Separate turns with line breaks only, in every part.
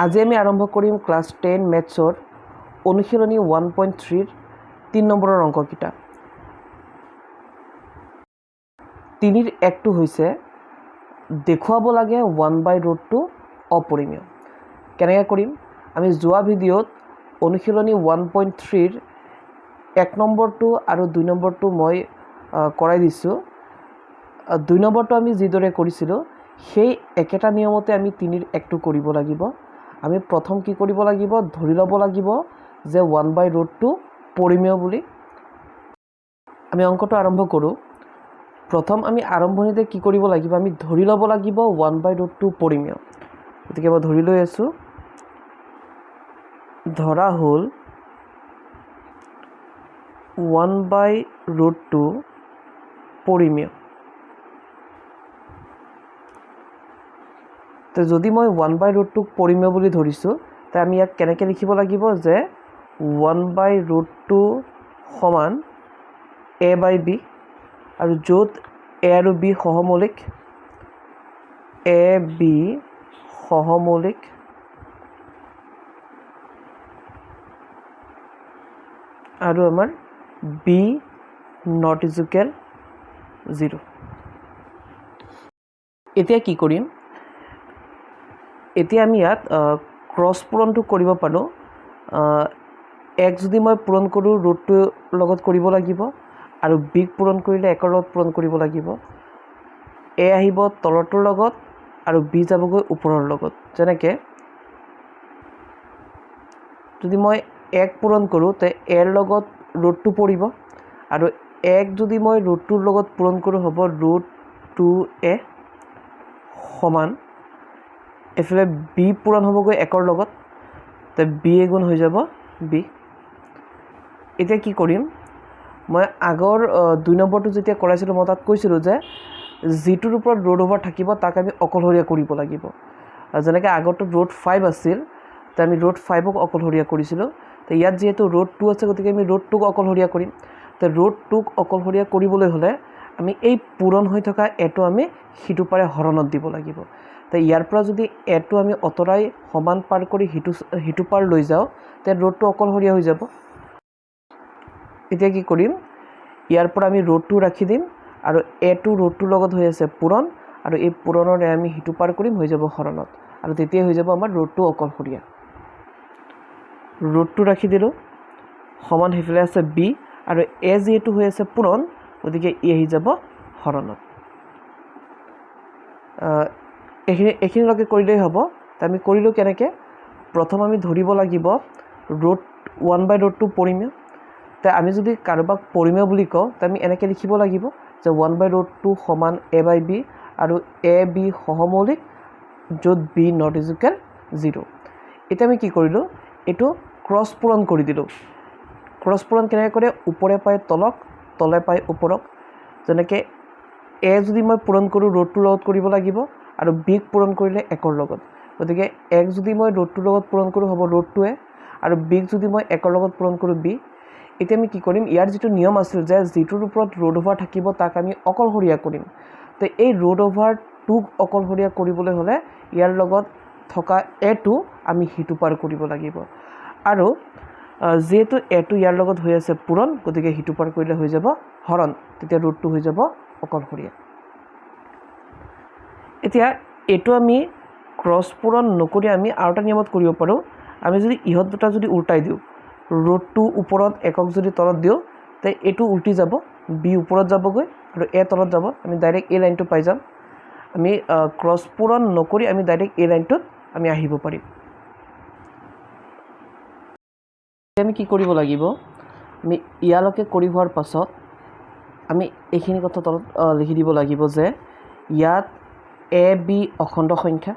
আজি আমি আৰম্ভ কৰিম ক্লাছ 10 মেথছৰ অনুশীলনী 1.3 3 নম্বৰৰ অংককেইটা। 3ৰ একটো হৈছে দেখুৱাব লাগে 1/√2 অপৰিমেয়। কেনেকৈ কৰিম? আমি যোৱা ভিডিঅ'ত অনুশীলনী 1.3ৰ 1 নম্বৰটো আৰু 2 নম্বৰটো মই কৰাই দিছোঁ। 2 নম্বৰটো আমি যিদৰে কৰিছিলোঁ সেই একেটা নিয়মতে আমি 3ৰ একটো কৰিব লাগিব। আমি প্ৰথম কি কৰিব লাগিব? ধৰি ল'ব লাগিব যে 1/√2 পৰিমেয় বুলি। আমি অংকটো আৰম্ভ কৰোঁ। প্ৰথম আমি আৰম্ভণিতে কি কৰিব লাগিব? আমি ধৰি ল'ব লাগিব 1/√2 পৰিমেয়। গতিকে মই ধৰি লৈ আছোঁ। ধৰা হ'ল 1/√2 পৰিমেয়। তো যদি মই 1/√2 পৰিমেয় বুলি ধৰিছোঁ, তে আমি ইয়াক কেনেকৈ লিখিব লাগিব যে 1/√2 সমান a/b, আৰু য'ত a আৰু b সহমৌলিক, a/b সহমৌলিক, আৰু আমাৰ b not equal 0। এতিয়া কি কৰিম? এতিয়া আমি ইয়াত ক্ৰছ পূৰণটো কৰিব পাৰোঁ। 1 যদি মই পূৰণ কৰোঁ ৰুটটোৰ লগত কৰিব লাগিব, আৰু বিক পূৰণ কৰিলে 1ৰ লগত পূৰণ কৰিব লাগিব। a আহিব তলৰটোৰ লগত আৰু b যাবগৈ ওপৰৰ লগত। যেনেকৈ যদি মই 1 পূৰণ কৰোঁ তে a ৰ লগত ৰুটটো পৰিব, আৰু 1 যদি মই ৰুটটোৰ লগত পূৰণ কৰোঁ হ'ব √2a সমান এইফালে b পূৰণ হ'বগৈ 1ৰ লগত, তে b গুণ হৈ যাব b। এতিয়া কি কৰিম? মই আগৰ 2 নম্বৰটো যেতিয়া কৰাইছিলোঁ মই তাত কৈছিলোঁ যে যিটোৰ ওপৰত √over থাকিব তাক আমি অকলশৰীয়া কৰিব লাগিব। যেনেকৈ আগৰটোত √5 আছিল, তো আমি √5ক অকলশৰীয়া কৰিছিলোঁ। তো ইয়াত যিহেতু √2 আছে, গতিকে আমি √2ক অকলশৰীয়া কৰিম। তো √2ক অকলশৰীয়া কৰিবলৈ হ'লে আমি এই পূৰণ হৈ থকা এটো আমি সিটো পাৰে হৰণত দিব লাগিব। তো ইয়াৰ পৰা যদি এটো আমি অঁতৰাই সমান পাৰ কৰি সিটো পাৰ লৈ যাওঁ, তে √2 অকলশৰীয়া হৈ যাব। এতিয়া কি কৰিম? ইয়াৰ পৰা আমি √2 ৰাখি দিম, আৰু এটো √2ৰ লগত হৈ আছে পূৰণ, আৰু এই পূৰণৰে আমি সিটো পাৰ কৰিম, হৈ যাব হৰণত, আৰু তেতিয়াই হৈ যাব আমাৰ √2 অকলশৰীয়া। √2 ৰাখি দিলোঁ, সমান সেইফালে আছে b, আৰু a যিহেতু হৈ আছে পূৰণ, গতিকে ই আহি যাব হৰণত। এইখিনিলৈকে কৰিলেই হ'ব। তো আমি কৰিলোঁ কেনেকৈ? প্ৰথম আমি ধৰিব লাগিব 1/√2 পৰিমেয়। তো আমি যদি কাৰোবাক পৰিমেয় বুলি কওঁ, তো আমি এনেকৈ লিখিব লাগিব যে 1/√2 সমান a/b, আৰু a/b সহমৌলিক, য'ত b not equal 0। এতিয়া আমি কি কৰিলোঁ? এইটো ক্ৰছ পূৰণ কৰি দিলোঁ। ক্ৰছ পূৰণ কেনেকৈ কৰে? ওপৰে পাই তলক, তলে পাই ওপৰক। যেনেকৈ a যদি মই পূৰণ কৰোঁ √2ৰ লগত কৰিব লাগিব, আৰু বিক পূৰণ কৰিলে 1ৰ লগত। গতিকে 1 যদি মই √2ৰ লগত পূৰণ কৰোঁ হ'ব √2a, আৰু বিক যদি মই 1ৰ লগত পূৰণ কৰোঁ b। এতিয়া আমি কি কৰিম? ইয়াৰ যিটো নিয়ম আছিল যে যিটোৰ ওপৰত √over থাকিব তাক আমি অকলশৰীয়া কৰিম। তো এই √over2ক অকলশৰীয়া কৰিবলৈ হ'লে ইয়াৰ লগত থকা এটো আমি সিটো পাৰ কৰিব লাগিব, আৰু যিহেতু এটো ইয়াৰ লগত হৈ আছে পূৰণ, গতিকে সিটো পাৰ কৰিলে হৈ যাব হৰণ, তেতিয়া √2 হৈ যাব অকলশৰীয়া। এতিয়া এইটো আমি ক্ৰছ পূৰণ নকৰি আমি আৰু এটা নিয়মত কৰিব পাৰোঁ। আমি যদি ইহঁত দুটা যদি উল্টাই দিওঁ, √2 ওপৰত 1ক যদি তলত দিওঁ, তে এইটো উল্টি যাব, b ওপৰত যাবগৈ আৰু a তলত যাব। আমি ডাইৰেক্ট এই লাইনটো পাই যাম। আমি ক্ৰছ পূৰণ নকৰি আমি ডাইৰেক্ট এই লাইনটোত আমি আহিব পাৰিম। আমি কি কৰিব লাগিব? আমি ইয়ালৈকে কৰি হোৱাৰ পাছত আমি এইখিনি কথা তলত লিখি দিব লাগিব যে ইয়াত a/b অখণ্ড সংখ্যা,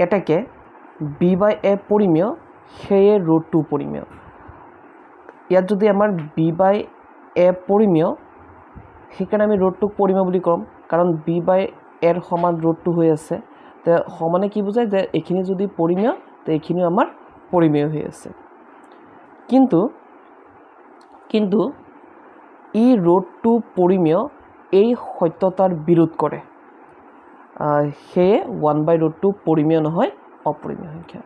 এটাকে b/a পৰিমেয়, সেয়ে √2 পৰিমেয়। ইয়াত যদি আমাৰ b/a পৰিমেয়, সেইকাৰণে আমি √2ক পৰিমেয় বুলি ক'ম, কাৰণ b/aৰ সমান √2 হৈ আছে। তো সমানে কি বুজায়? যে এইখিনি যদি পৰিমেয়, তো এইখিনিও আমাৰ পৰিমেয় হৈ আছে। কিন্তু ই √2 পৰিমেয় এই সত্যতাৰ বিৰোধ কৰে। সেয়ে 1/√2 পৰিমেয় নহয়, অপৰিমেয় সংখ্যা।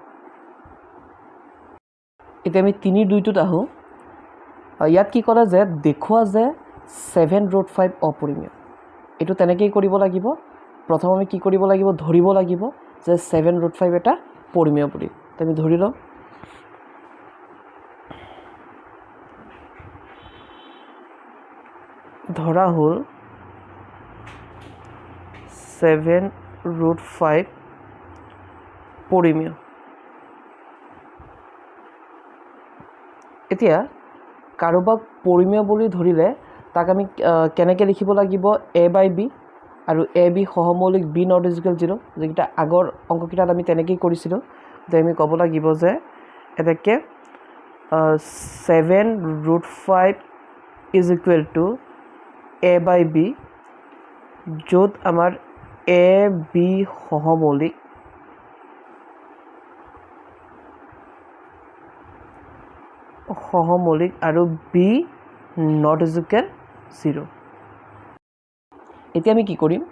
এতিয়া আমি 3-2টোত আহোঁ। ইয়াত কি ক'লে যে দেখুওৱা যে 7√5 অপৰিমেয়। এইটো তেনেকৈয়ে কৰিব লাগিব। প্ৰথম আমি কি কৰিব লাগিব, ধৰিব লাগিব যে 7√5 এটা পৰিমেয় বুলি। তো আমি ধৰি লওঁ। ধৰা হ'ল 7√5 পৰিমেয়। এতিয়া কাৰোবাক পৰিমেয় বুলি ধৰিলে তাক আমি কেনেকৈ লিখিব লাগিব, a/b আৰু a/b সহমৌলিক b ≠ 0, যিকেইটা আগৰ অংককেইটাত আমি তেনেকৈয়ে কৰিছিলোঁ। যে আমি ক'ব লাগিব যে এনেকৈ 7√5 = a/b, য'ত আমাৰ a/b সহমৌলিক আৰু b ≠ 0। এতিয়া আমি কি কৰিম,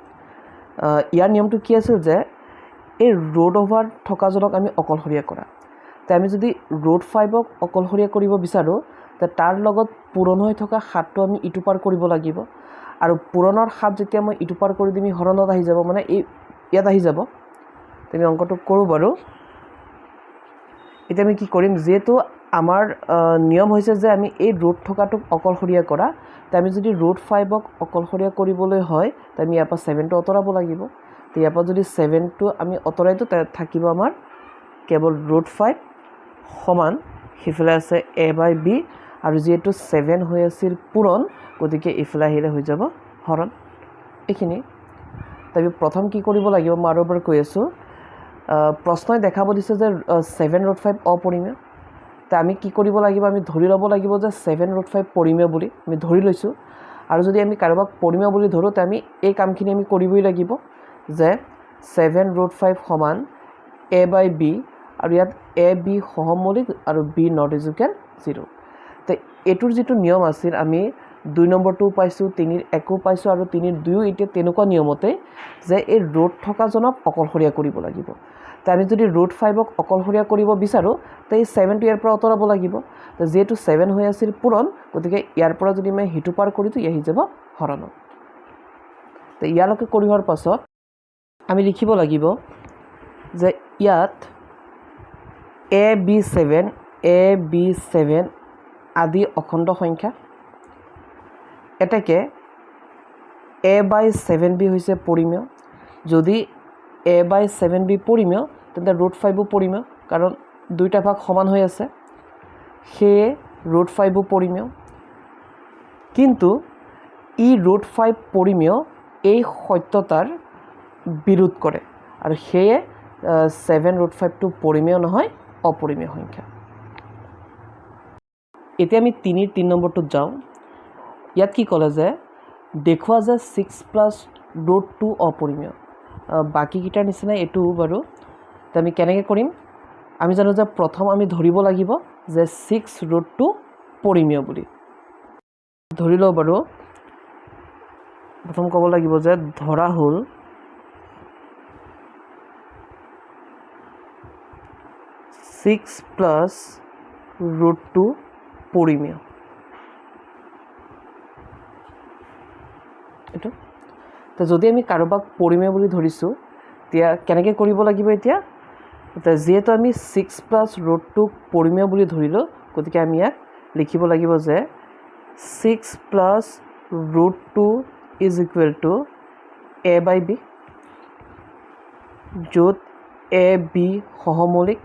ইয়াৰ নিয়মটো কি আছিল যে এই √5 থকাজনক আমি অকলশৰীয়া কৰা। তো আমি যদি √5ক অকলশৰীয়া কৰিব বিচাৰোঁ, তে তাৰ লগত পূৰণ হৈ থকা 7টো আমি ইটো পাৰ কৰিব লাগিব। আৰু পূৰণৰ 7 যেতিয়া মই ইটো পাৰ কৰি দিম, হৰণত আহি যাব, মানে ইয়াত আহি যাব। তো আমি অংকটো কৰোঁ বাৰু। এতিয়া আমি কি কৰিম, যিহেতু আমাৰ নিয়ম হৈছে যে আমি এই থকাটোক অকলশৰীয়া কৰা। তো আমি যদি √5ক অকলশৰীয়া কৰিবলৈ হয়, তো আমি ইয়াৰ পৰা 7টো আঁতৰাব লাগিব। তো ইয়াৰ পৰা যদি 7টো আমি আঁতৰাই দিওঁ, থাকিব আমাৰ কেৱল √5 সমান সিফালে আছে a/b, আৰু যিহেতু 7 হৈ আছিল পূৰণ, গতিকে ইফালে আহিলে হৈ যাব হৰণ। এইখিনি। তাৰপিছত প্ৰথম কি কৰিব লাগিব, মই আৰু এবাৰ কৈ আছোঁ। প্ৰশ্নই দেখাব দিছে যে 7√5 অপৰিমেয়। তো আমি কি কৰিব লাগিব, আমি ধৰি ল'ব লাগিব যে 7√5 পৰিমেয় বুলি আমি ধৰি লৈছোঁ। আৰু যদি আমি কাৰোবাক পৰিমেয় বুলি ধৰোঁ, তো আমি এই কামখিনি আমি কৰিবই লাগিব যে 7√5 সমান a/b, আৰু ইয়াত a/b সহমৌলিক আৰু b ≠ 0। তো এইটোৰ যিটো নিয়ম আছিল, আমি 2 নম্বৰটোও পাইছোঁ, 3ৰ 1ও পাইছোঁ, আৰু 3ৰ 2ও এতিয়া তেনেকুৱা নিয়মতে যে এই থকাজনক অকলশৰীয়া কৰিব লাগিব। তো আমি যদি √5ক অকলশৰীয়া কৰিব বিচাৰোঁ, তো এই 7টো ইয়াৰ পৰা আঁতৰাব লাগিব। তো যিহেতু 7 হৈ আছিল পূৰণ, গতিকে ইয়াৰ পৰা যদি মই সিটো পাৰ কৰি দিওঁ, আহি যাব হৰণত। তো ইয়ালৈকে কৰি হোৱাৰ পাছত আমি লিখিব লাগিব যে ইয়াত a/b7 আদি অখণ্ড সংখ্যা। এতেকে a/7b হৈছে পৰিমেয়। যদি a/7b পৰিমেয়, তেন্তে √5ও পৰিমেয়, কাৰণ দুইটা ভাগ সমান হৈ আছে। সেয়ে √5ও পৰিমেয়। কিন্তু ই √5 পৰিমেয় এই সত্যতাৰ বিৰোধ কৰে, আৰু সেয়ে 7√5টো পৰিমেয় নহয়, অপৰিমেয় সংখ্যা। এতিয়া আমি 3 নম্বৰটোত যাওঁ। ইয়াত কি ক'লে যে দেখুওৱা যে 6 + √2 অপৰিমেয়। বাকীকেইটাৰ নিচিনা এইটো বাৰু। তো আমি কেনেকৈ কৰিম, আমি জানো যে প্ৰথম আমি ধৰিব লাগিব যে 6√2 পৰিমেয় বুলি। ধৰি লওঁ বাৰু। প্ৰথম ক'ব লাগিব যে ধৰা হ'ল 6 + √2 পৰিমেয়। এইটো তো যদি আমি কাৰোবাক পৰিমেয় বুলি ধৰিছোঁ, তেতিয়া কেনেকৈ কৰিব লাগিব এতিয়া, যিহেতু আমি 6 + √2 পৰিমেয় বুলি ধৰিলোঁ, গতিকে আমি ইয়াক লিখিব লাগিব যে 6 + √2 = a/b, য'ত a/b সহমৌলিক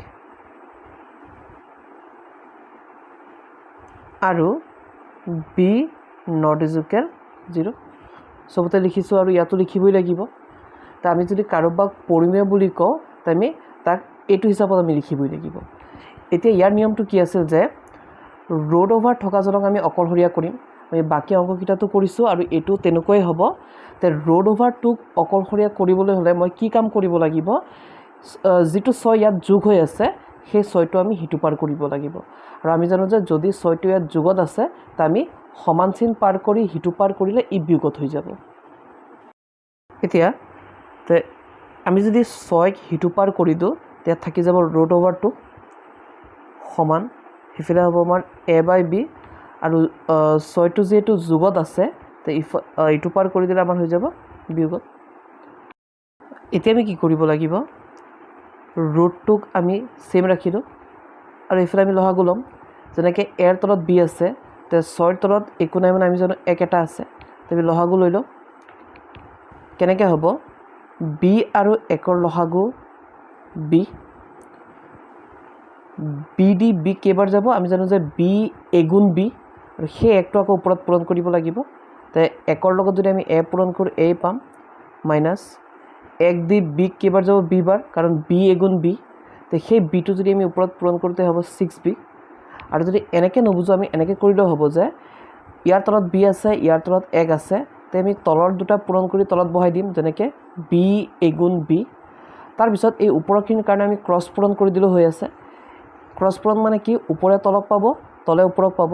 আৰু b ≠ 0। চবতে লিখিছোঁ, আৰু ইয়াতো লিখিবই লাগিব। তো আমি যদি কাৰোবাক পৰিমেয় বুলি কওঁ, তো আমি তাক এইটো হিচাপত আমি লিখিবই লাগিব। এতিয়া ইয়াৰ নিয়মটো কি আছিল যে √5 থকাজনক আমি অকলশৰীয়া কৰিম। আমি বাকী অংককেইটাতো কৰিছোঁ, আৰু এইটো তেনেকুৱাই হ'ব। তো √5টোক অকলশৰীয়া কৰিবলৈ হ'লে মই কি কাম কৰিব লাগিব, যিটো 6 ইয়াত যোগ হৈ আছে, সেই 6টো আমি সিটো পাৰ কৰিব লাগিব। আৰু আমি জানো যে যদি 6টো ইয়াত যোগত আছে, তো আমি সমান চিন পাৰ কৰি সিটো পাৰ কৰিলে ই বিয়োগত হৈ যাব। এতিয়া আমি যদি 6ক সিটো পাৰ কৰি দিওঁ, ইয়াত থাকি যাব √2 সমান সেইফালে হ'ব আমাৰ a/b আৰু 6টো যিহেতু যোগত আছে তো ইটো পাৰ কৰি দিলে আমাৰ হৈ যাব বিয়োগত। এতিয়া আমি কি কৰিব লাগিব, √2ক আমি চেম ৰাখিলোঁ আৰু এইফালে আমি লসাগু ল'ম। যেনেকৈ এৰ তলত বি আছে তো 6ৰ তলত একো নাই মানে আমি জানো 1 এটা আছে, তো আমি লসাগু লৈ লওঁ। কেনেকৈ হ'ব, বি আৰু 1ৰ লসাগু বি, বি দি বি কেইবাৰ যাব আমি জানো যে বি এগুণ বি, আৰু সেই 1টো আকৌ ওপৰত পূৰণ কৰিব লাগিব। তো 1ৰ লগত যদি আমি এ পূৰণ কৰোঁ এ পাম, মাইনাছ 1 দি বি কেইবাৰ যাব বি বাৰ, কাৰণ বি এগুণ বি, তো সেই বিটো যদি আমি ওপৰত পূৰণ কৰোঁতে হ'ব 6b। আৰু যদি এনেকৈ নুবুজো আমি এনেকৈ কৰিলেও হ'ব যে ইয়াৰ তলত বি আছে ইয়াৰ তলত 1 আছে, তো আমি তলৰ দুটা পূৰণ কৰি তলত বহাই দিম, যেনেকৈ বি এগুণ বি। তাৰপিছত এই ওপৰখিনিৰ কাৰণে আমি ক্ৰছ পূৰণ কৰি দিলেও হৈ আছে। ক্ৰছ পূৰণ মানে কি, ওপৰে তলক পাব তলে ওপৰক পাব।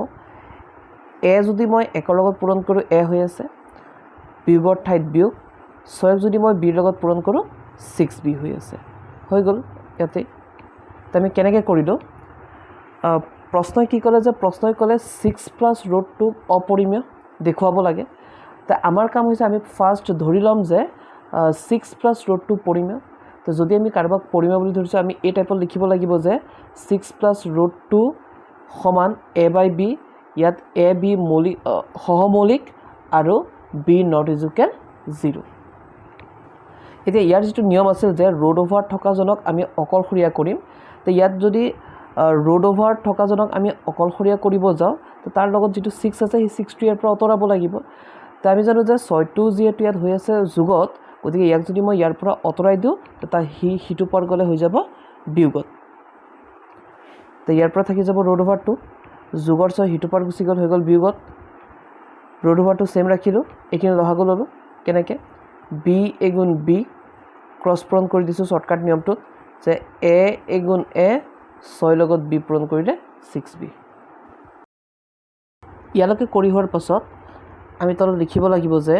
এ যদি মই 1ৰ লগত পূৰণ কৰোঁ এ হৈ আছে, বিয়োগৰ ঠাইত বিয়োগ, 6ক যদি মই বিৰ লগত পূৰণ কৰোঁ 6b হৈ আছে, হৈ গ'ল ইয়াতে। তো আমি কেনেকৈ কৰিলোঁ, প্ৰশ্নই কি ক'লে যে প্ৰশ্নই ক'লে 6 + √2 অপৰিমেয় দেখুৱাব লাগে। তো আমাৰ কাম হৈছে আমি ফাৰ্ষ্ট ধৰি ল'ম যে 6 + √2 পৰিমেয়। তো যদি আমি কাৰোবাক পৰিমেয় বুলি ধৰিছোঁ আমি এই টাইপত লিখিব লাগিব যে 6 + √2 সমান a/b, ইয়াত a/b সহমৌলিক আৰু b ≠ 0। এতিয়া ইয়াৰ যিটো নিয়ম আছিল যে √over থকাজনক আমি অকলশৰীয়া কৰিম, তো ইয়াত যদি √over থকাজনক আমি অকলশৰীয়া কৰিব যাওঁ তো তাৰ লগত যিটো 6 আছে সেই 6টো ইয়াৰ পৰা আঁতৰাব লাগিব। তো আমি জানো যে 6টো যিহেতু ইয়াত হৈ আছে যোগত, গতিকে ইয়াক যদি মই ইয়াৰ পৰা আঁতৰাই দিওঁ তো তাৰ সিটো পাৰ গ'লে হৈ যাব বিয়োগত। তো ইয়াৰ পৰা থাকি যাব √2, যোগৰ 6 সিটো পাৰ গুচি গ'ল, হৈ গ'ল বিয়োগত। √2 চেম ৰাখিলোঁ, এইখিনি লসাগু ল'লোঁ। কেনেকৈ, বি এগুণ বি, ক্ৰছ পূৰণ কৰি দিছোঁ শ্বৰ্টকাট নিয়মটোত যে এ এগুণ এ, 6 লগত বি পূৰণ কৰিলে 6b। ইয়ালৈকে কৰি হোৱাৰ পাছত আমি তলত লিখিব লাগিব যে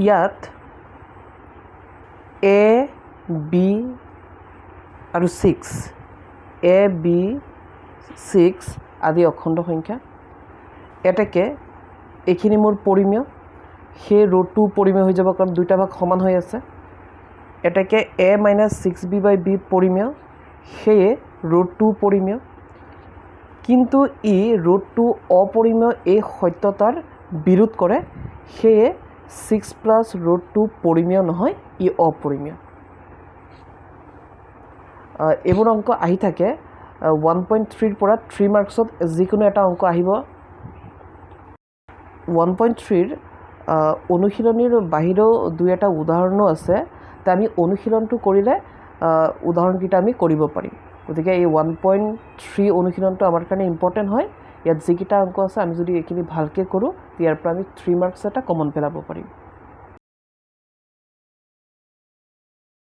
ইয়াত এ বি আৰু 6, এ বি 6 আদি অখণ্ড সংখ্যা। এতেকে এইখিনি মোৰ পৰিমেয়, সেই √2 পৰিমেয় হৈ যাব কাৰণ দুইটা ভাগ সমান হৈ আছে। এতেকে a - 6b/b পৰিমেয়, সেয়ে √2 পৰিমেয়। কিন্তু ই √2 অপৰিমেয় এই সত্যতাৰ বিৰোধ কৰে, সেয়ে 6 + √2 পৰিমেয় নহয়, ই অপৰিমেয়। এইবোৰ অংক আহি থাকে 1.3ৰ পৰা 3 মাৰ্কছত যিকোনো এটা অংক আহিব। 1.3ৰ অনুশীলনীৰ বাহিৰেও 2-এটা উদাহৰণো আছে, তো আমি অনুশীলনটো কৰিলে উদাহৰণকেইটা আমি কৰিব পাৰিম। গতিকে এই 1.3 অনুশীলনটো আমাৰ কাৰণে ইম্পৰ্টেণ্ট হয়। ইয়াত যিকেইটা অংক আছে আমি যদি এইখিনি ভালকৈ কৰোঁ ইয়াৰ পৰা আমি 3 মাৰ্কছ এটা কমন পেলাব পাৰিম।